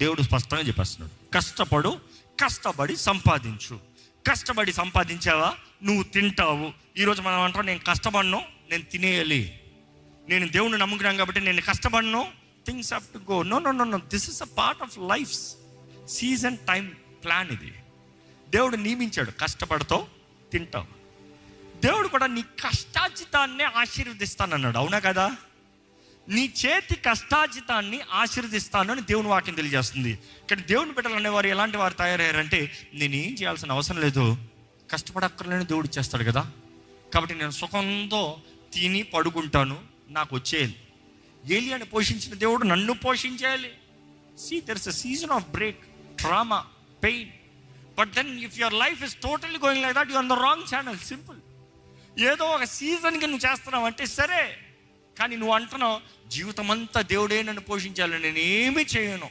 దేవుడు స్పష్టంగా చెప్పేస్తున్నాడు, కష్టపడి సంపాదించు. కష్టపడి సంపాదించావా, నువ్వు తింటావు. ఈరోజు మనం అంటాం, నేను కష్టపడను, నేను తినేయాలి, నేను దేవుని నమ్ముకున్నాను కాబట్టి నేను కష్టపడను, things have to go. No, this is a part of life season time plan. ఇది దేవుడు నియమించాడు, కష్టపడతావు, తింటావు. దేవుడు కూడా నీ కష్టార్జితాన్ని ఆశీర్వదిస్తానన్నాడు, అవునా కదా? నీ చేతి కష్టార్జితాన్ని ఆశీర్వదిస్తాను అని దేవుని వాక్యం తెలియజేస్తుంది. కానీ దేవుని బిడ్డలు అనేవారు ఎలాంటి వారు తయారయ్యారంటే, నేనేం చేయాల్సిన అవసరం లేదు, కష్టపడక్కర్లేని దేవుడు ఇచ్చేస్తాడు కదా, కాబట్టి నేను సుఖంతో తిని పడుకుంటాను, నాకు వచ్చేయాలి. ఏలియాని పోషించిన దేవుడు నన్ను పోషించేయాలి. there is a season of break, trauma, pain, but then if your life is totally going like that, you are on the wrong channel. Simple. ఏదో ఒక సీజన్కి నువ్వు చేస్తున్నావు అంటే సరే, కానీ నువ్వు అంటున్నావు జీవితం అంతా దేవుడే నన్ను పోషించాలి, నేను ఏమీ చేయను.